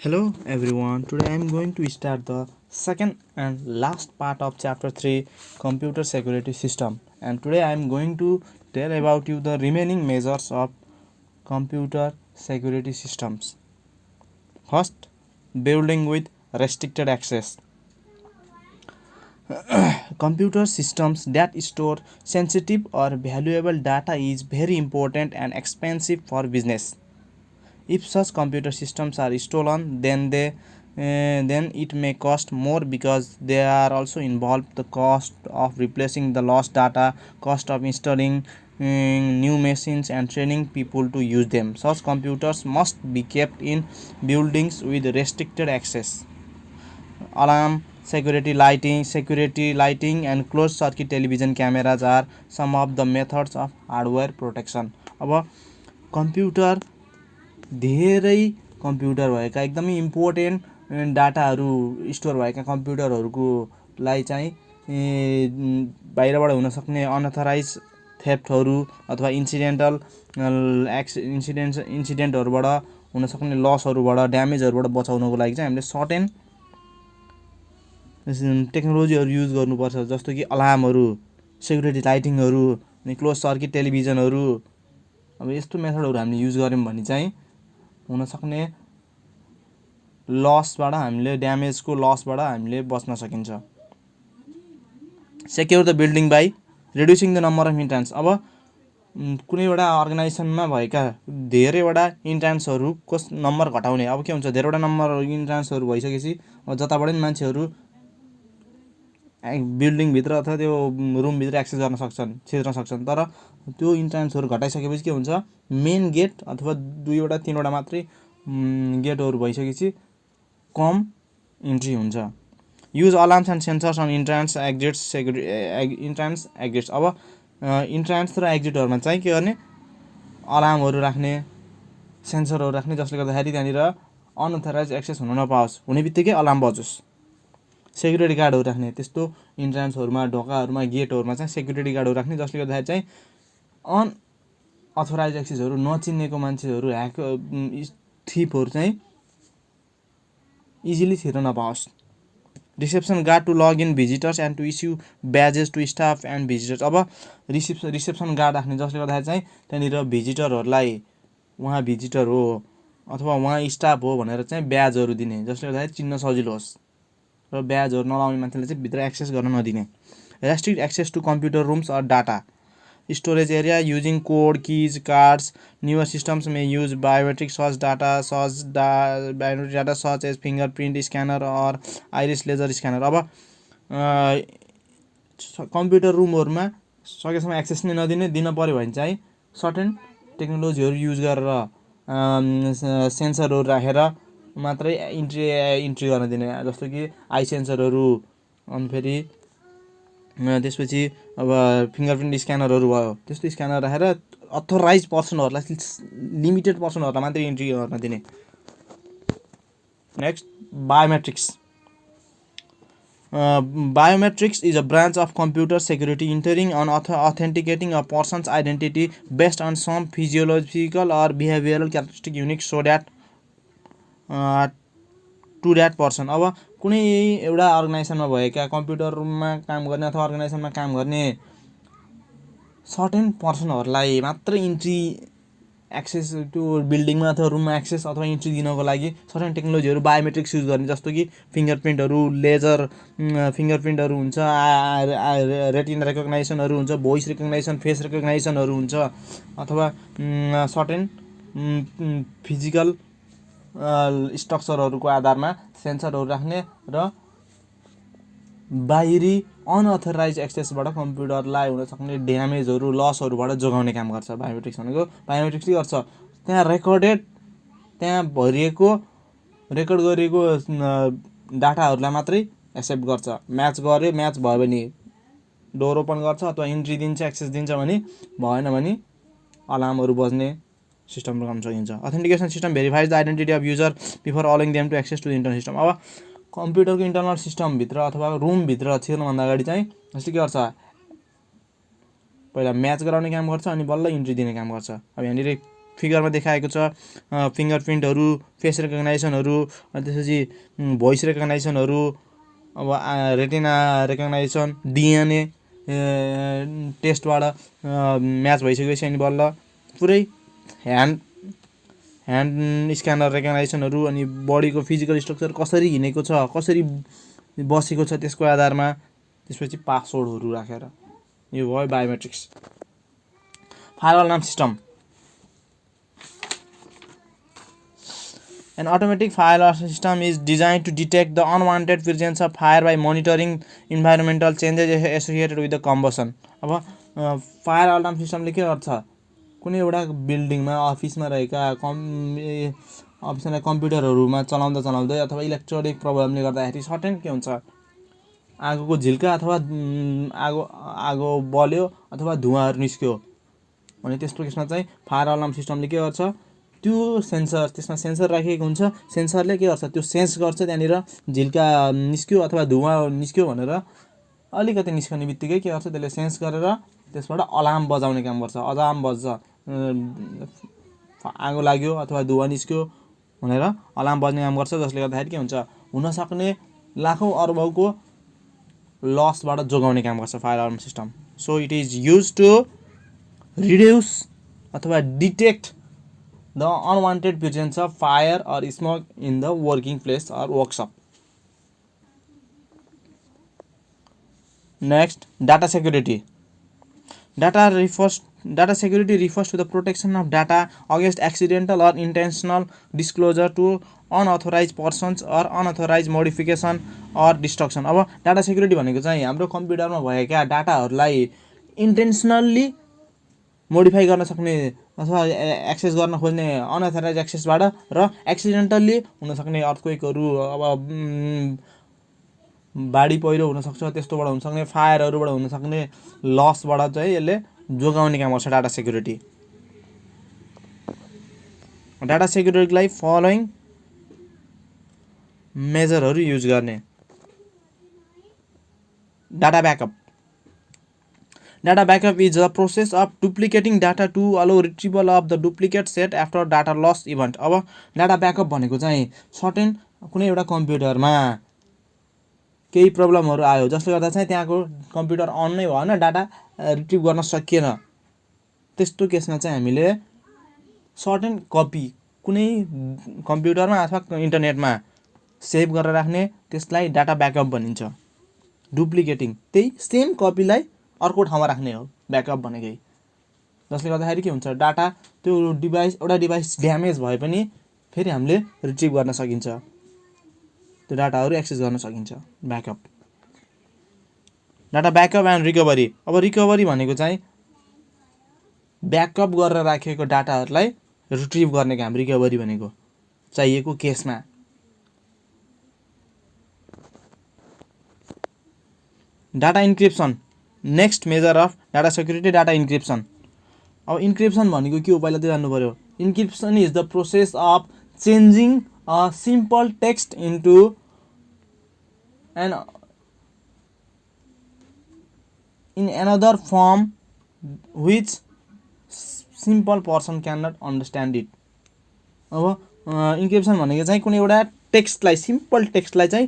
Hello everyone, today I am going to start the second and last part of chapter 3 computer security system, and today I am going to tell about you the remaining measures of computer security systems. First, building with restricted access. Computer systems that store sensitive or valuable data is very important and expensive for business. If such computer systems are stolen, then it may cost more because they are also involved the cost of replacing the lost data, cost of installing new machines and training people to use them. Such computers must be kept in buildings with restricted access. Alarm, security lighting and closed circuit television cameras are some of the methods of hardware protection. अब computer धेरै computer भएका एकदमै important डाटाहरू store भएका कम्प्युटरहरूको लाई चाहिँ बाहिरबाट हुनसक्ने unauthorise थेफ्टहरू अथवा इन्सिडेन्टहरूबाट हुनसक्ने लसहरूबाट ड्यामेजहरूबाट बचाउनको लागि चाहिँ हामीले सर्टेन टेक्नोलोजीहरू युज गर्नुपर्छ, जस्तो कि अलार्महरू, सेक्युरिटी लाइटिङहरू अनि क्लोज सर्किट टेलिभिजनहरू. अब यस्तो मेथडहरू हामीले युज गऱ्यौँ भने चाहिँ हुनसक्ने लसबाट हामीले ड्यामेजको लसबाट हामीले बच्न सकिन्छ. Secure the building by reducing the number of entrance. अब कुनै एउटा अर्गनाइजेसनमा भएका धेरैवटा इन्ट्रान्सहरूको नम्बर घटाउने. अब के हुन्छ, धेरैवटा नम्बर इन्ट्रान्सहरू भइसकेपछि अब जताबाट नि मान्छेहरू बिल्डिङभित्र अथवा त्यो रुमभित्र एक्सेस गर्न सक्छन्, छिर्न सक्छन्. तर त्यो इन्ट्रान्सहरू घटाइसकेपछि के हुन्छ, मेन गेट अथवा 2-वटा 3-वटा मात्रै गेटहरू भइसकेपछि कम इन्ट्री हुन्छ. Use alarms and sensors on entrance exits entrance exits. अब इन्ट्रान्स र एक्जिटहरूमा चाहिँ के गर्ने, अलार्महरू राख्ने, सेन्सरहरू राख्ने, जसले गर्दाखेरि त्यहाँनिर अनअथराइज एक्सेस हुन नपाओस्, हुने बित्तिकै अलार्म बजोस्. सेक्युरिटी गार्डहरू राख्ने, त्यस्तो इन्ट्रान्सहरूमा, ढोकाहरूमा, गेटहरूमा चाहिँ सेक्युरिटी गार्डहरू राख्ने, जसले गर्दाखेरि चाहिँ अनअथोराइज एक्सेसहरू, नचिनेको मान्छेहरू, थिपहरू चाहिँ इजिली छिर्न नपाओस्. Reception guard to log in visitors and to issue badges to staff and visitors. अब रिसेप्सन गार्ड राख्ने, जसले गर्दाखेरि चाहिँ त्यहाँनिर भिजिटरहरूलाई उहाँ भिजिटर हो अथवा उहाँ स्टाफ हो भनेर चाहिँ ब्याजहरू दिने, जसले गर्दाखेरि चिन्न सजिलो होस् र ब्याजहरू नलाउने मान्छेले चाहिँ भित्र एक्सेस गर्न नदिने. Restrict access to computer rooms or data storage area using code, keys, cards. Newer systems may use biometric data such as finger print scanner or iris laser scanner. अब कम्प्युटर रुमहरूमा सकेसम्म एक्सेस नै नदिने, दिन पऱ्यो भने चाहिँ सर्टेन टेक्नोलोजीहरू युज गरेर सेन्सरहरू राखेर मात्रै इन्ट्री गर्न दिने, जस्तो कि आई सेन्सरहरू, अनि फेरि त्यसपछि अब फिङ्गर प्रिन्ट स्क्यानरहरू भयो. त्यस्तो स्क्यानर राखेर अथोराइज पर्सनहरूलाई, लिमिटेड पर्सनहरूलाई मात्रै इन्ट्री गर्न दिने. Next, biometrics. Biometrics is a branch of computer security entering and authenticating a person's identity based on some physiological or behavioral characteristic unique so that to that person. अब कुनै एउटा अर्गनाइजेसनमा भएका computer रुममा काम गर्ने अथवा अर्गनाइजेसनमा काम गर्ने सर्टेन पर्सनहरूलाई मात्रै इन्ट्री एक्सेस त्यो बिल्डिङमा अथवा रुममा एक्सेस अथवा इन्ट्री दिनको लागि सर्टेन टेक्नोलोजीहरू बायोमेट्रिक्स युज गर्ने, जस्तो कि फिङ्गरप्रिन्टहरू, लेजर फिङ्गरप्रिन्टहरू हुन्छ, रेटिना रेकग्नाइजनहरू हुन्छ, भोइस रेकग्नाइजेसन, फेस रेकग्नाइजेसनहरू हुन्छ, अथवा सर्टेन फिजिकल स्ट्रक्चरहरूको आधारमा सेन्सरहरू राख्ने र बाहिरी अनअथराइज एक्सेसबाट कम्प्युटरलाई हुनसक्ने ड्यामेजहरू, लसहरूबाट जोगाउने काम गर्छ बायोमेट्रिक्स भनेको. बायोमेट्रिक्स के गर्छ, त्यहाँ त्यहाँ रेकर्ड गरिएको डाटाहरूलाई मात्रै एक्सेप्ट गर्छ. म्याच भयो भने डोर ओपन गर्छ अथवा इन्ट्री दिन्छ, एक्सेस दिन्छ भने, भएन भने अलार्महरू बज्ने सिस्टम गर्न सकिन्छ. Authentication system verifies the identity of user before allowing them to access to the internal system. अब कम्प्युटरको इन्टरनल सिस्टमभित्र अथवा रुमभित्र छिर्नुभन्दा अगाडि चाहिँ जस्तै के गर्छ, पहिला म्याच गराउने काम गर्छ अनि बल्ल इन्ट्री दिने काम गर्छ. अब यहाँनिर फिगरमा देखाएको छ फिङ्गरप्रिन्टहरू, फेस रेकग्नाइजनहरू, अनि त्यसपछि भोइस रेकग्नाइजनहरू, अब रेटिना रेकग्नाइजेसन, डिएनए टेस्टबाट म्याच भइसकेपछि अनि बल्ल पुरै ह्यान्ड स्क्यानर रेकग्नाइजेसनहरू, अनि बडीको फिजिकल स्ट्रक्चर कसरी हिँडेको छ, कसरी बसेको छ त्यसको आधारमा, त्यसपछि पासवर्डहरू राखेर। यो भयो biometrics. Fire alarm system. An automatic fire alarm system is designed to detect the unwanted presence of fire by monitoring environmental changes associated with the combustion. अब फायर अलार्म सिस्टमले के गर्छ, कुनै एउटा बिल्डिङमा अफिसमा रहेका अफिसमा कम्प्युटरहरूमा चलाउँदै अथवा इलेक्ट्रोनिक प्रब्लमले गर्दाखेरि सर्टेन के हुन्छ, आगोको झिल्का अथवा आगो बल्यो अथवा धुवाँहरू निस्क्यो भने त्यस्तो केसमा चाहिँ फायर अलार्म सिस्टमले के गर्छ, त्यो सेन्सर, त्यसमा सेन्सर राखिएको हुन्छ, सेन्सरले के गर्छ, त्यो सेन्स गर्छ त्यहाँनिर झिल्का निस्क्यो अथवा धुवाँ निस्क्यो भनेर अलिकति निस्कने बित्तिकै के गर्छ, त्यसले सेन्स गरेर त्यसबाट अलार्म बजाउने काम गर्छ। अलार्म बज्छ, आगो लाग्यो अथवा धुवाँ निस्क्यो भनेर अलार्म बज्ने काम गर्छ, जसले गर्दाखेरि के हुन्छ, हुनसक्ने लाखौँ अर्बौँको लसबाट जोगाउने काम गर्छ fire alarm system. So it is use to reduce अथवा detect the unwanted presence of fire or smoke in the working place or workshop. Next, data security. Data security refers to the protection of data against accidental or intentional disclosure to unauthorized persons or unauthorized modification or destruction. अब data security भनेको चाहिँ हाम्रो कम्प्युटरमा भएका डाटाहरूलाई intentionally modify गर्न सक्ने अथवा access गर्न खोज्ने अनअथोराइज एक्सेसबाट र एक्सिडेन्टल्ली हुनसक्ने अर्थक्वेकहरू, अब बाढी पहिरो हुनसक्छ त्यस्तोबाट हुनसक्ने, फायरहरूबाट हुनसक्ने लसबाट चाहिँ यसले जोगाउने काम गर्छ डाटा सेक्युरिटी। डाटा सेक्युरिटीलाई फलोइङ मेजरहरू युज गर्ने। Data backup. Data backup is the process of duplicating data to allow retrieval of the duplicate set after data loss event. अब डाटा ब्याकअप भनेको चाहिँ सर्टेन कुनै एउटा कम्प्युटरमा केही प्रब्लमहरू आयो जसले गर्दा चाहिँ त्यहाँको कम्प्युटर अन नै भएन, डाटा रिट्रिभ गर्न सकिएन, त्यस्तो केसमा चाहिँ हामीले सर्टेन कपी कुनै कम्प्युटरमा अथवा इन्टरनेटमा सेभ गरेर राख्ने, त्यसलाई डाटा ब्याकअप भनिन्छ। डुप्लिकेटिङ, त्यही सेम कपीलाई अर्को ठाउँमा राख्ने हो ब्याकअप भनेकै, जसले गर्दाखेरि के हुन्छ, डाटा त्यो एउटा डिभाइस ड्यामेज भए पनि फेरि हामीले रिट्रिभ गर्न सकिन्छ, त्यो डाटाहरू एक्सेस गर्न सकिन्छ। Backup. Data backup and recovery. अब रिकभरी भनेको चाहिँ ब्याकअप गरेर राखेको डाटाहरूलाई रिट्रिभ गर्ने काम रिकभरी भनेको, चाहिएको केसमा। Data encryption. Next major of data security, data encryption. अब इन्क्रिप्सन भनेको के हो पहिला त जान्नु पर्यो। Encryption is the process of changing a simple text into in another form which simple person can not understand it. अब इन्क्रिप्सन भनेको चाहिँ कुनै एउटा टेक्स्टलाई, सिम्पल टेक्स्टलाई चाहिँ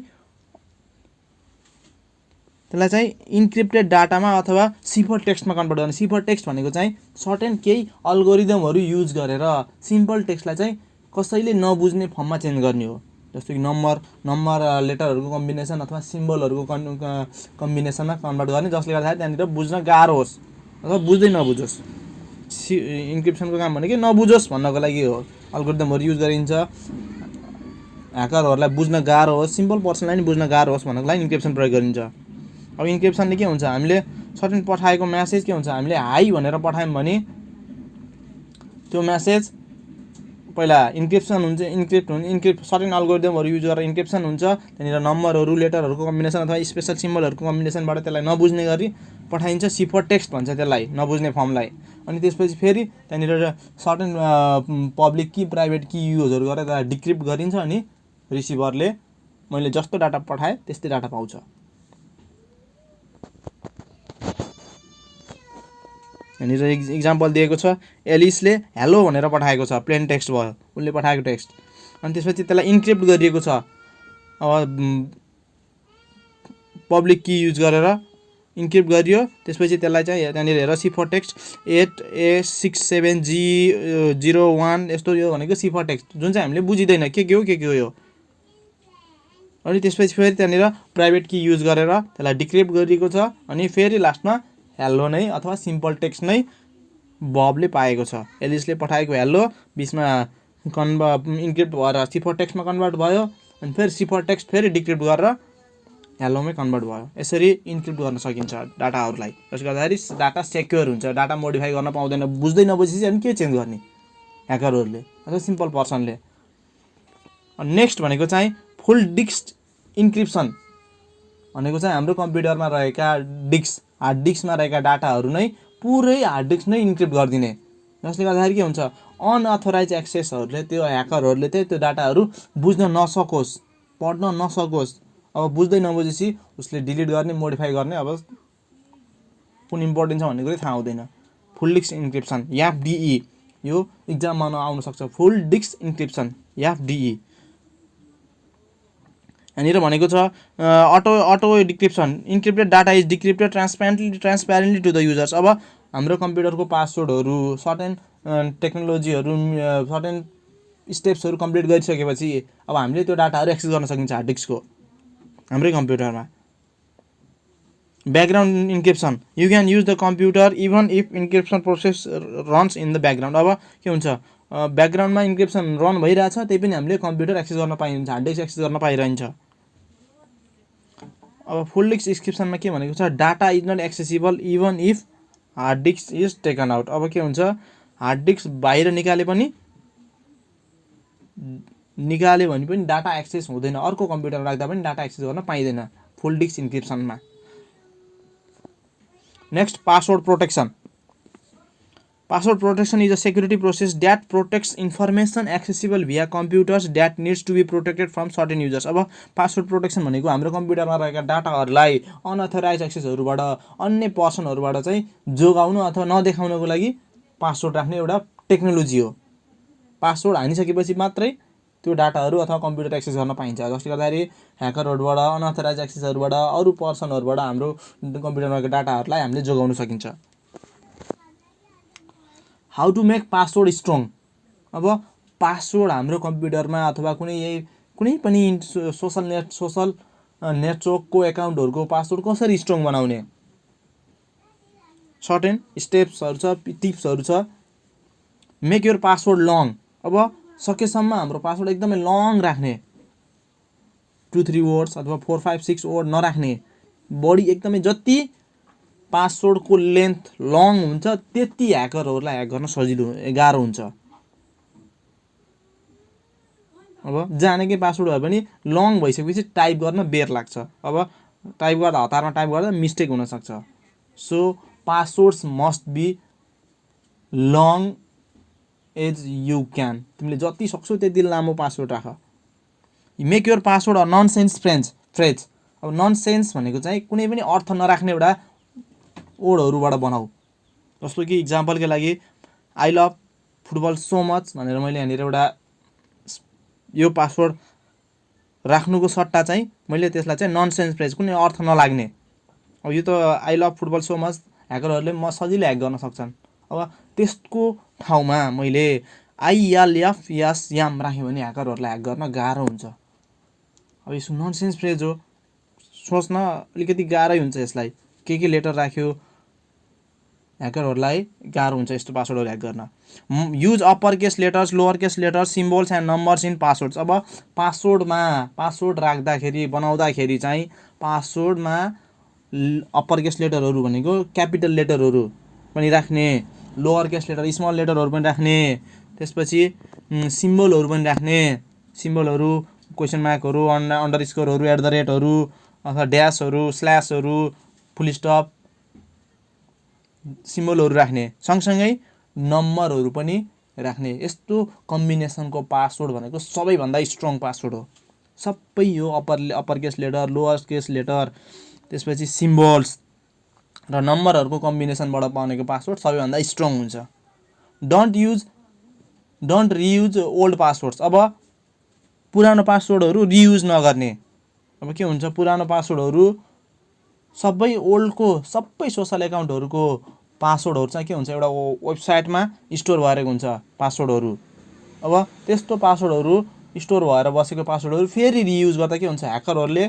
त्यसलाई चाहिँ इन्क्रिप्टेड डाटामा अथवा सिफर टेक्स्टमा कन्भर्ट गर्ने। सिफर टेक्स्ट भनेको चाहिँ सर्टेन केही अल्गोरिदमहरू युज गरेर सिम्पल टेक्स्टलाई चाहिँ कसैले नबुझ्ने फर्ममा चेन्ज गर्ने हो। जस्तो कि नम्बर लेटरहरूको कम्बिनेसन अथवा सिम्बलहरूको कम्बिनेसनमा कन्भर्ट गर्ने, जसले गर्दाखेरि त्यहाँनिर बुझ्न गाह्रो होस् अथवा बुझ्दै नबुझोस्। इन्क्रिप्सनको काम भनेको नबुझोस् भन्नको लागि हो। अल्गोरिदमहरू युज गरिन्छ ह्याकरहरूलाई बुझ्न गाह्रो होस्, सिम्पल पर्सनलाई नि बुझ्न गाह्रो होस् भन्नको लागि इन्क्रिप्सन प्रयोग गरिन्छ। अब इन्क्रिप्सनले के हुन्छ, हामीले सर्टेन पठाएको म्यासेज के हुन्छ, हामीले हाई भनेर पठायौँ भने त्यो म्यासेज पहिला इन्क्रिप्सन हुन्छ, इन्क्रिप्ट सर्टेन अल्गोरिदमहरू युज गरेर इन्क्रिप्सन हुन्छ। त्यहाँनिर नम्बरहरू, लेटरहरूको कम्बिनेसन अथवा स्पेसल सिम्बलहरूको कम्बिनेसनबाट त्यसलाई नबुझ्ने गरी पठाइन्छ। सिफर टेक्स्ट भन्छ त्यसलाई, नबुझ्ने फर्मलाई। अनि त्यसपछि फेरि त्यहाँनिर सर्टेन पब्लिक की प्राइभेट की युजहरू गरेर त्यसलाई डिक्रिप्ट गरिन्छ, अनि रिसिभरले मैले जस्तो डाटा पठाएँ त्यस्तै डाटा पाउँछ। यहाँनिर इक्जाम्पल दिएको छ, एलिसले हेलो भनेर पठाएको छ, प्लेन टेक्स्ट भयो उसले पठाएको टेक्स्ट। अनि त्यसपछि त्यसलाई इन्क्रिप्ट गरिएको छ, अब पब्लिक की युज गरेर इन्क्रिप्ट गरियो। त्यसपछि त्यसलाई चाहिँ त्यहाँनिर हेर सिफर टेक्स्ट 8A67G01 यस्तो यो भनेको सिफर टेक्स्ट जुन चाहिँ हामीले बुझिँदैन के हो यो। अनि त्यसपछि फेरि त्यहाँनिर प्राइभेट की युज गरेर त्यसलाई डिक्रिप्ट गरिएको छ। अनि फेरि लास्टमा हेलो नै अथवा सिम्पल टेक्स्ट नै बबले पाएको छ। एलिसले पठाएको हेलो बिचमा इन्क्रिप्ट भएर सिफर टेक्स्टमा कन्भर्ट भयो। अनि फेरि सिफर टेक्स्ट फेरि डिक्रिप्ट गरेर हेलोमै कन्भर्ट भयो। यसरी इन्क्रिप्ट गर्न सकिन्छ डाटाहरूलाई, जसले गर्दाखेरि डाटा सेक्योर हुन्छ, डाटा मोडिफाई गर्न पाउँदैन। बुझ्दै नबुझेपछि अनि के चेन्ज गर्ने ह्याकरहरूले अथवा सिम्पल पर्सनले। नेक्स्ट भनेको चाहिँ फुल डिस्क इन्क्रिप्सन भनेको चाहिँ हाम्रो कम्प्युटरमा रहेका हार्ड डिस्कमा रहेका डाटाहरू नै पुरै हार्ड डिस्क नै इन्क्रिप्ट गरिदिने, जसले गर्दाखेरि के हुन्छ अनअथोराइज एक्सेसहरूले त्यो ह्याकरहरूले चाहिँ त्यो डाटाहरू बुझ्न नसकोस्, पढ्न नसकोस्। अब बुझ्दै नबुझेपछि उसले डिलिट गर्ने, मोडिफाई गर्ने, अब कुन इम्पोर्टेन्ट छ भन्ने कुरै थाहा हुँदैन। फुल डिस्क इन्क्रिप्सन एफडिई यो इक्जाममा आउन सक्छ। फुल डिस्क इन्क्रिप्सन एफडिई यहाँनिर भनेको छ auto decryption encrypted data is decrypted transparently to the users. अब हाम्रो कम्प्युटरको पासवर्डहरू सर्टेन टेक्नोलोजीहरू सर्टेन स्टेप्सहरू कम्प्लिट गरिसकेपछि अब हामीले त्यो डाटाहरू एक्सेस गर्न सकिन्छ हार्ड डिस्कको हाम्रै कम्प्युटरमा। Background encryption you can use the computer even if encryption process runs in the background. अब के हुन्छ ब्याकग्राउन्डमा इन्क्रिप्सन रन भइरहेछ त्यही पनि हामीले कम्प्युटर एक्सेस गर्न पाइन्छ, हार्ड डिस्क एक्सेस गर्न पाइरहन्छ। अब फुल डिस्क इन्क्रिप्सनमा के भनेको छ data is not accessible even if hard disk is taken out. अब के हुन्छ हार्ड डिस्क बाहिर निकाले भने पनि डाटा एक्सेस हुँदैन, अर्को कम्प्युटर राख्दा पनि डाटा एक्सेस गर्न पाइँदैन फुल डिस्क इन्क्रिप्सनमा। Next password protection. Password protection is a security process that protects information accessible via computers that needs to be protected from certain users. अब पासवर्ड प्रोटेक्सन भनेको हाम्रो कम्प्युटरमा रहेका डाटाहरूलाई अनअथोराइज एक्सेसहरूबाट अन्य पर्सनहरूबाट चाहिँ जोगाउनु अथवा नदेखाउनको लागि पासवर्ड राख्ने एउटा टेक्नोलोजी हो। पासवर्ड हानिसकेपछि मात्रै त्यो डाटाहरू अथवा कम्प्युटर एक्सेस गर्न पाइन्छ, जसले गर्दाखेरि ह्याकरहरूबाट अनअथोराइज एक्सेसहरूबाट अरू पर्सनहरूबाट हाम्रो कम्प्युटरमा रहेको डाटाहरूलाई हामीले जोगाउन सकिन्छ। How to make password strong. अब पासवर्ड हाम्रो कम्प्युटरमा अथवा कुनै पनि सोसल नेटवर्कको एकाउन्टहरूको पासवर्ड कसरी स्ट्रङ बनाउने सर्टेन स्टेप्सहरू छ, टिप्सहरू छ। Make your password long. अब सकेसम्म हाम्रो पासवर्ड एकदमै लङ राख्ने, 2-3 वर्ड्स अथवा 4-5-6 वर्ड नराख्ने। बढी एकदमै जति पासवर्डको लेन्थ लङ हुन्छ त्यति ह्याकरहरूलाई ह्याक गर्न गाह्रो हुन्छ। अब जानेकै पासवर्ड भए पनि लङ भइसकेपछि टाइप गर्न बेर लाग्छ। अब टाइप गर्दा हतारमा टाइप गर्दा मिस्टेक हुनसक्छ। So passwords must be long as you can. तिमीले जति सक्छौ त्यति लामो पासवर्ड राख। Make your password a nonsense phrase. अब ननसेन्स भनेको चाहिँ कुनै पनि अर्थ नराख्ने एउटा वर्डहरूबाट बनाऊ। जस्तो कि इक्जाम्पलको लागि I love football so much भनेर मैले यहाँनिर एउटा यो पासवर्ड राख्नुको सट्टा चाहिँ मैले त्यसलाई चाहिँ ननसेन्स फ्रेज कुनै अर्थ नलाग्ने। अब यो त I love football so much ह्याकरहरूले सजिलै ह्याक गर्न सक्छन्। अब त्यसको ठाउँमा मैले आइएलएफ याम राखेँ भने ह्याकरहरूलाई ह्याक गर्न गाह्रो हुन्छ। अब यो ननसेन्स फ्रेज हो, सोच्न अलिकति गाह्रै हुन्छ यसलाई। के लेटर राख्यो ह्याकरहरूलाई गाह्रो हुन्छ यस्तो पासवर्डहरू ह्याक गर्न। Use upper case letters, lower case letters, symbols and numbers in passwords. अब पासवर्ड राख्दाखेरि बनाउँदाखेरि चाहिँ पासवर्डमा अप्पर केस लेटरहरू भनेको क्यापिटल लेटरहरू पनि राख्ने, लोवर केस लेटर स्मल लेटरहरू पनि राख्ने, त्यसपछि सिम्बलहरू पनि राख्ने। सिम्बलहरू क्वेसन मार्कहरू, अन्डर स्कोरहरू, एट द रेटहरू अथवा ड्यासहरू, स्ल्यासहरू, फुल स्टप सिम्बलहरू राख्ने, सँगसँगै नम्बरहरू पनि राख्ने। यस्तो कम्बिनेसनको पासवर्ड भनेको सबैभन्दा स्ट्रङ पासवर्ड हो। सबै यो upper case letter, lower case letter, त्यसपछि सिम्बल्स र नम्बरहरूको कम्बिनेसनबाट बनेको पासवर्ड सबैभन्दा स्ट्रङ हुन्छ। Don't reuse old passwords. अब पुरानो पासवर्डहरू रियुज नगर्ने। अब के हुन्छ, पुरानो पासवर्डहरू सबै ओल्डको सबै सोसल एकाउन्टहरूको पासवर्डहरू चाहिँ के हुन्छ, एउटा वेबसाइटमा स्टोर भएर हुन्छ पासवर्डहरू। अब त्यस्तो पासवर्डहरू स्टोर भएर बसेको पासवर्डहरू फेरि रियुज गर्दा के हुन्छ, ह्याकरहरूले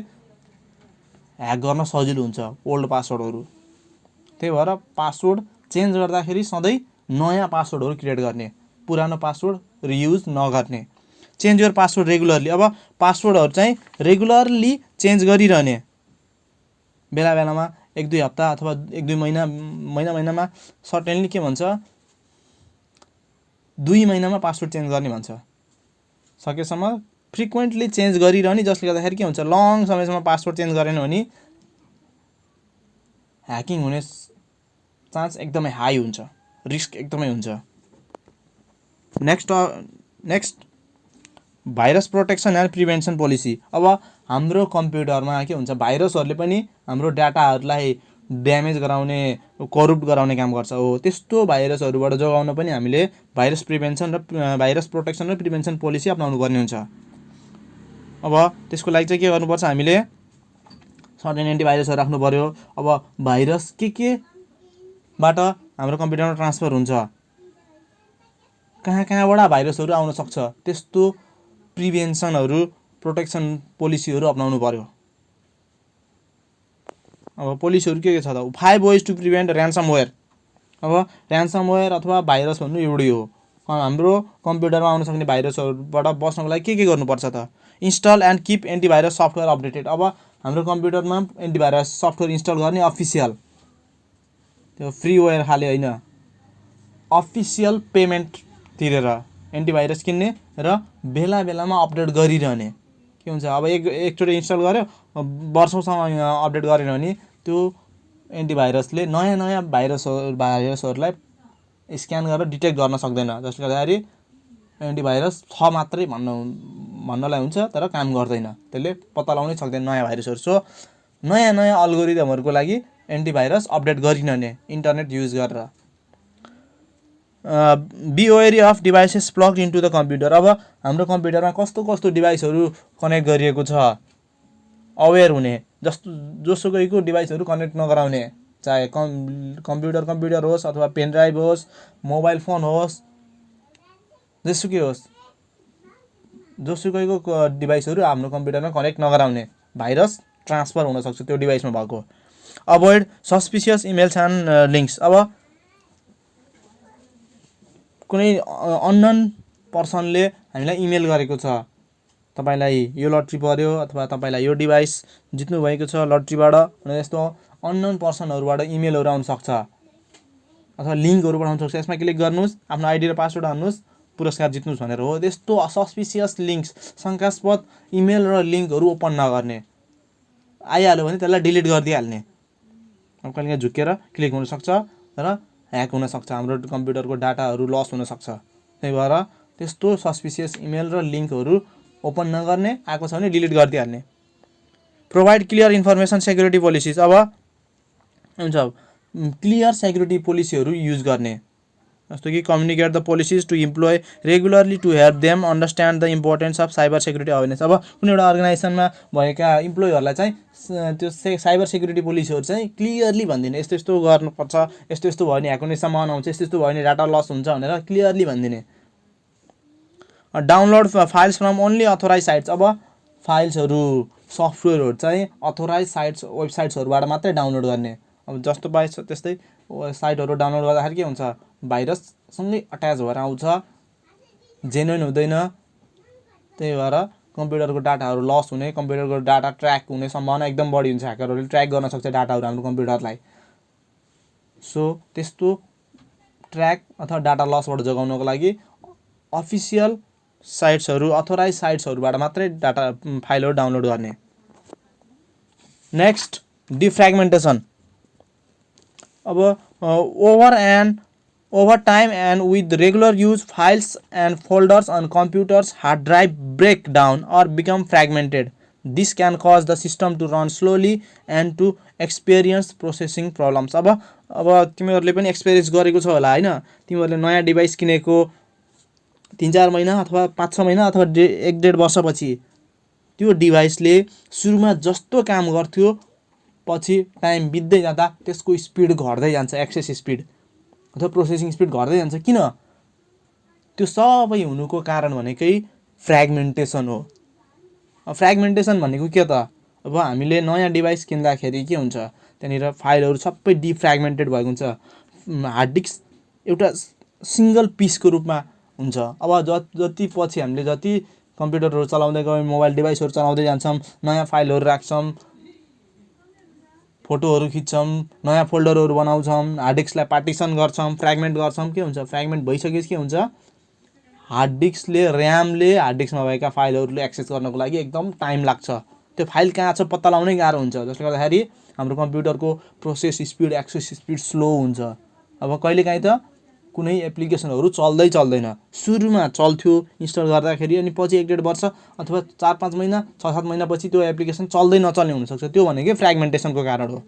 ह्याक गर्न सजिलो हुन्छ ओल्ड पासवर्डहरू। त्यही भएर पासवर्ड चेन्ज गर्दाखेरि सधैँ नयाँ पासवर्डहरू क्रिएट गर्ने, पुरानो पासवर्ड रियुज नगर्ने। Change your password regularly. अब पासवर्डहरू चाहिँ रेगुलरली चेन्ज गरिरहने, बेला बेलामा 1-2 हप्ता अथवा 1-2 महिनामा सर्टेनली के भन्छ, 2 महिनामा पासवर्ड चेन्ज गर्ने भन्छ। सकेसम्म फ्रिक्वेन्टली चेन्ज गरिरहने, जसले गर्दाखेरि के हुन्छ, लङ समयसम्म पासवर्ड चेन्ज गरेन भने ह्याकिङ हुने चान्स एकदमै हाई हुन्छ, रिस्क एकदमै हुन्छ। Next virus protection and prevention policy. अब हाम्रो कम्प्युटरमा के हुन्छ, भाइरसहरूले पनि हाम्रो डाटाहरूलाई ड्यामेज गराउने, करप्ट गराउने काम गर्छ। हो त्यस्तो भाइरसहरूबाट जोगाउन पनि हामीले भाइरस प्रोटेक्सन र प्रिभेन्सन पोलिसी अपनाउनु पर्ने हुन्छ। अब त्यसको लागि चाहिँ के गर्नुपर्छ, हामीले सर्टेन एन्टिभाइरसहरू राख्नु पर्यो। अब भाइरस केबाट हाम्रो कम्प्युटरमा ट्रान्सफर हुन्छ, कहाँबाट भाइरसहरू आउन सक्छ, त्यस्तो प्रिभेन्सनहरू, प्रोटेक्सन पोलिसीहरू अपनाउनु पर्यो। अब पोलिसीहरू के छ त, 5 ways टु प्रिभेन्ट ऱ्यान्समवेयर। अब ऱ्यान्समवेयर अथवा भाइरस भन्नु एउटै हो। हाम्रो कम्प्युटरमा आउन सक्ने भाइरसहरूबाट बस्नको लागि के गर्नुपर्छ त, install and keep antivirus software updated. अब हाम्रो कम्प्युटरमा एन्टिभाइरस सफ्टवेयर इन्स्टल गर्ने अफिसियल, त्यो फ्रीवेयर खाले होइन, अफिसियल पेमेन्ट तिरेर एन्टिभाइरस किन्ने र बेला बेलामा अपडेट गरिरहने। के हुन्छ, अब एकचोटि इन्स्टल गर्यो, वर्षौँसम्म अपडेट गरेन भने त्यो एन्टिभाइरसले नयाँ भाइरसहरूलाई स्क्यान गरेर डिटेक्ट गर्न सक्दैन, जसले गर्दाखेरि एन्टिभाइरस छ मात्रै भन्नलाई हुन्छ, तर काम गर्दैन, त्यसले पत्ता लगाउनै सक्दैन नयाँ भाइरसहरू। सो नयाँ अल्गोरिदमहरूको लागि एन्टिभाइरस अपडेट गरिरहने इन्टरनेट युज गरेर। Be wary of devices plugged into the computer. अब हाम्रो कम्प्युटरमा कस्तो डिभाइसहरू कनेक्ट गरिएको छ, अवेर हुने, जोसुकैको डिभाइसहरू कनेक्ट नगराउने, चाहे कम्प्युटर होस् अथवा पेन ड्राइभ होस्, मोबाइल फोन होस्, जेसुकै होस्, जोसुकैको डिभाइसहरू हाम्रो कम्प्युटरमा कनेक्ट नगराउने, भाइरस ट्रान्सफर हुनसक्छ त्यो डिभाइसमा भएको। Avoid suspicious emails and links. अब कुनै अननोन पर्सनले हामीलाई इमेल गरेको छ, तपाईँलाई यो लट्री पर्यो अथवा तपाईँलाई यो डिभाइस जित्नु भएको छ लट्रीबाट, यस्तो अननोन पर्सनहरूबाट इमेलहरू आउन सक्छ अथवा लिङ्कहरू पठाउन सक्छ। यसमा क्लिक गर्नुहोस्, आफ्नो आइडी र पासवर्ड हाल्नुहोस्, पुरस्कार जित्नुहोस् भनेर। हो त्यस्तो सस्पिसियस लिङ्क्स, शङ्कास्पद इमेल र लिङ्कहरू ओपन नगर्ने, आइहाल्यो भने त्यसलाई डिलिट गरिदिइहाल्ने। अब कहिले झुकेर क्लिक हुनसक्छ र ह्याक हुनसक्छ, हाम्रो कम्प्युटरको डाटाहरू लस हुनसक्छ। त्यही भएर त्यस्तो सस्पिसियस इमेल र लिङ्कहरू ओपन नगर्ने, आएको छ भने डिलिट गरिदिइहाल्ने। Provide clear information security policies. अब हुन्छ क्लियर सेक्युरिटी पोलिसीहरू युज गर्ने, जस्तो कि communicate the policies to employ regularly to help them understand the importance of cyber security awareness. अब कुनै एउटा अर्गनाइजेसनमा भएका इम्प्लोयहरूलाई चाहिँ त्यो साइबर सेक्युरिटी पोलिसीहरू चाहिँ क्लियरली भनिदिने, यस्तो गर्नुपर्छ, यस्तो भयो भने ह्याक हुने सम्भावना हुन्छ, यस्तो भयो भने डाटा लस हुन्छ भनेर क्लियरली भनिदिने। Download files from only authorize sites. अब फाइल्सहरू, सफ्टवेयरहरू चाहिँ अथोराइज साइट्स, वेबसाइट्सहरूबाट मात्रै डाउनलोड गर्ने। अब जस्तो पाए त्यस्तै साइटहरू डाउनलोड गर्दाखेरि के हुन्छ, भाइरससँगै अट्याच भएर आउँछ, जेन्युन हुँदैन। त्यही भएर कम्प्युटरको डाटाहरू लस हुने, कम्प्युटरको डाटा ट्र्याक हुने सम्भावना एकदम बढी हुन्छ, ह्याकरहरूले ट्र्याक गर्न सक्छ डाटाहरू हाम्रो कम्प्युटरलाई। सो त्यस्तो ट्र्याक अथवा डाटा लसबाट जोगाउनको लागि अफिसियल साइट्सहरू, अथोराइज साइट्सहरूबाट मात्रै डाटा फाइलहरू डाउनलोड गर्ने। नेक्स्ट डिफ्र्यागमेन्टेसन। अब over time and with regular use, files and folders on computers hard drive break down or become fragmented. This can cause the system to run slowly and to experience processing problems. अब तिमीहरूले पनि experience गरेको छ होला होइन, तिमीहरूले नयाँ device किनेको 3-4 महिना अथवा 5-6 महिना अथवा 1-1.5 वर्षपछि त्यो डिभाइसले सुरुमा जस्तो काम गर्थ्यो पछि टाइम बित्दै जाँदा त्यसको स्पिड घट्दै जान्छ, एक्सेस स्पिड अथवा प्रोसेसिङ स्पिड घट्दै जान्छ। किन? त्यो सबै हुनुको कारण भनेकै फ्र्यागमेन्टेसन हो। फ्र्यागमेन्टेसन भनेको के त? अब हामीले नयाँ डिभाइस किन्दाखेरि के हुन्छ, त्यहाँनिर फाइलहरू सबै डिफ्र्यागमेन्टेड भएको हुन्छ। हार्ड डिस्क एउटा सिङ्गल पिसको रूपमा हुन्छ। अब जति पछि हामीले जति कम्प्युटरहरू चलाउँदै गयौँ, मोबाइल डिभाइसहरू चलाउँदै जान्छौँ, नयाँ फाइलहरू राख्छौँ, फोटोहरू खिच्छौँ, नयाँ फोल्डरहरू बनाउँछौँ, हार्ड डिस्कलाई पार्टिसन गर्छौँ, फ्र्यागमेन्ट गर्छौँ, के हुन्छ, फ्र्यागमेन्ट भइसकेपछि के हुन्छ, हार्ड डिस्कले ऱ्यामले हार्ड डिस्कमा भएका फाइलहरूले एक्सेस गर्नको लागि एकदम टाइम लाग्छ। त्यो फाइल कहाँ छ पत्ता लगाउनै गाह्रो हुन्छ, जसले गर्दाखेरि हाम्रो कम्प्युटरको process speed, access speed slow हुन्छ। अब कहिलेकाहीँ त कुनै एप्लिकेसनहरू चल्दैन, सुरुमा चल्थ्यो इन्स्टल गर्दाखेरि, अनि पछि 1-1.5 वर्ष अथवा 4-5 महिना 6-7 महिनापछि त्यो एप्लिकेसन चल्दै नचल्ने हुनसक्छ। त्यो भनेकै फ्र्यागमेन्टेसनको कारण हो।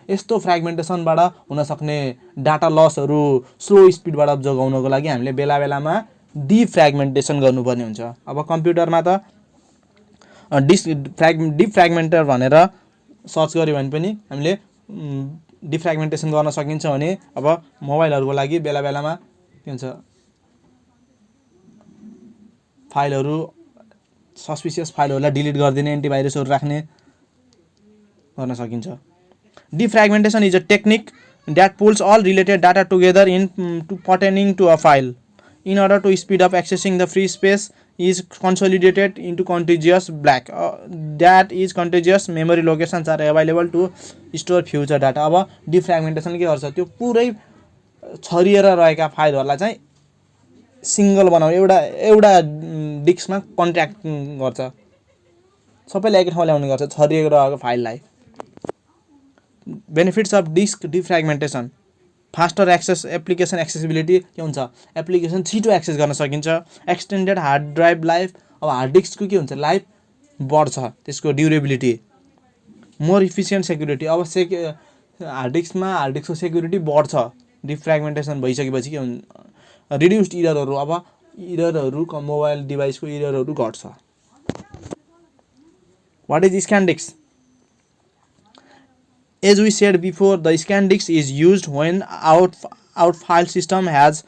यस्तो फ्र्यागमेन्टेसनबाट हुनसक्ने डाटा लसहरू स्लो स्पिडबाट जोगाउनको लागि हामीले बेला बेलामा डिफ्र्यागमेन्टेसन गर्नुपर्ने हुन्छ। अब कम्प्युटरमा त डिफ्र्यागमेन्टर भनेर सर्च गऱ्यो भने पनि हामीले डिफ्र्यागमेन्टेसन गर्न सकिन्छ भने अब मोबाइलहरूको लागि बेला बेलामा के हुन्छ, फाइलहरू सस्पिसियस फाइलहरूलाई डिलिट गरिदिने, एन्टिभाइरसहरू राख्ने गर्न सकिन्छ। Defragmentation is a technique that pulls all related data together in pertaining to a file in order to speed up accessing the free space is consolidated into contiguous contiguous memory locations are available to store future data। अब डिफ्र्यागमेन्टेसन के गर्छ, त्यो पुरै छरिएर रहेका फाइलहरूलाई चाहिँ single बनाउने, एउटा डिस्कमा कन्ट्र्याक्ट गर्छ, सबैलाई एकै ठाउँमा ल्याउने गर्छ छरिएर रहेको फाइललाई। Benefits of disk defragmentation: faster access, application accessibility के हुन्छ, एप्लिकेसन छिटो एक्सेस गर्न सकिन्छ। एक्सटेन्डेड हार्ड ड्राइभ लाइफ, अब हार्ड डिस्कको के हुन्छ, लाइफ बढ्छ, त्यसको ड्युरेबिलिटी। मोर इफिसियन्ट सेक्युरिटी, अब हार्ड डिस्कको सेक्युरिटी बढ्छ डिफ्र्यागमेन्टेसन भइसकेपछि। के हुन्छ, रिड्युस्ड इररहरू, अब इररहरू मोबाइल डिभाइसको इररहरू घट्छ। What is scan disk? As we said before, the scan disk is used when our file system has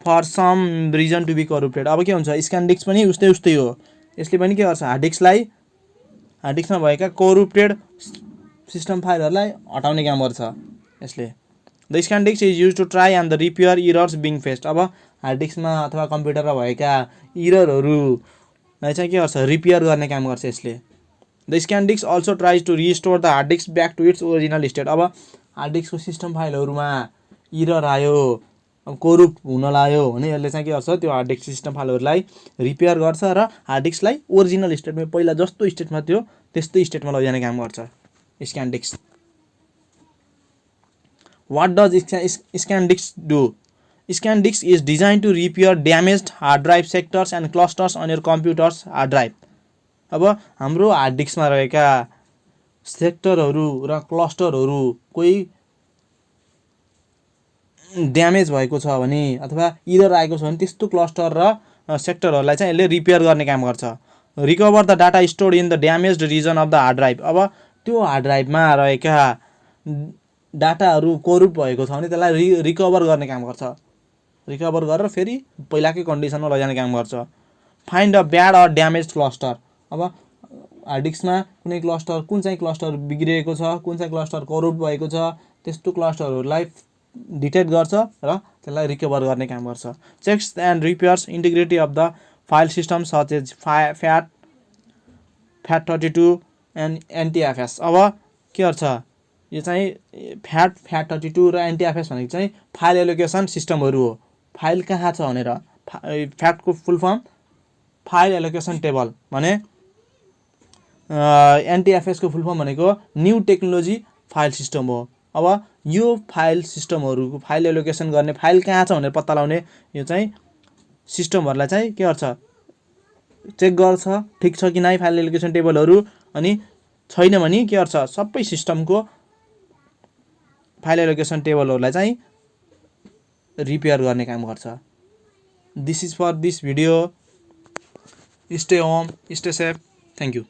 for some reason to be corrupted। अब के हुन्छ, स्क्यान डिस्क पनि उस्तै हो, यसले पनि के गर्छ, हार्ड डिस्कमा भएका कोरुप्टेड सिस्टम फाइलहरूलाई हटाउने काम गर्छ यसले। The scan disk is use to try and the repair errors being faced. अब हार्ड डिस्कमा अथवा कम्प्युटरमा भएका इररहरूलाई चाहिँ के गर्छ, रिपेयर गर्ने काम गर्छ यसले। The scan disk also tries to restore the hard disk back to its original state. अब हार्ड डिस्कको सिस्टम फाइलहरूमा इरर आयो, अब कोरुप्ट हुन लाग्यो भने यसले चाहिँ के गर्छ, त्यो हार्ड डिस्क सिस्टम फाइलहरूलाई रिपेयर गर्छ र हार्ड डिस्कलाई ओरिजिनल स्टेटमा, पहिला जस्तो स्टेटमा थियो त्यस्तै स्टेटमा लैजाने काम गर्छ scan disk. What does scan disk do? Scan disk is design to repair damaged hard drive sectors and clusters on your computer's hard drive. अब हाम्रो हार्ड डिस्कमा रहेका सेक्टरहरू र क्लस्टरहरू कोही ड्यामेज भएको छ भने अथवा इरर आएको छ भने त्यस्तो क्लस्टर र सेक्टरहरूलाई चाहिँ यसले रिपेयर गर्ने काम गर्छ। Recover the data stored in the damaged region of the hard drive. अब त्यो हार्ड ड्राइभमा रहेका डाटाहरू कोरुप्ट भएको छ भने त्यसलाई रिकभर गर्ने काम गर्छ, रिकभर गरेर फेरि पहिलाकै कन्डिसनमा लैजाने काम गर्छ। Find a bad or damage cluster. अब हार्ड डिस्कमा कुनै क्लस्टर, कुन चाहिँ क्लस्टर बिग्रिएको छ, कुन चाहिँ क्लस्टर कोरुप्ट भएको छ, त्यस्तो क्लस्टरहरूलाई डिटेक्ट गर्छ र त्यसलाई रिकभर गर्ने काम गर्छ। Checks and repairs integrity of the file system such as FAT32 and NTFS। अब के गर्छ, यो चाहिँ FAT32 र NTFS भनेको चाहिँ फाइल एलोकेसन सिस्टमहरू हो। फाइल कहाँ छ भनेर, फ्याटको full form file allocation table भने, NTFS को फुल फर्म भनेको न्यू टेक्नोलोजी फाइल सिस्टम हो। अब यो फाइल सिस्टमहरूको फाइल एलोकेसन गर्ने, फाइल कहाँ छ भनेर पत्ता लगाउने यो चाहिँ सिस्टमहरूलाई चाहिँ के गर्छ, चेक गर्छ ठिक छ कि नै फाइल एलोकेसन टेबलहरू, अनि छैन भने के गर्छ सबै सिस्टमको फाइल एलोकेसन टेबलहरूलाई चाहिँ रिपेयर गर्ने काम गर्छ। This is for this video. Stay home, stay safe. Thank you.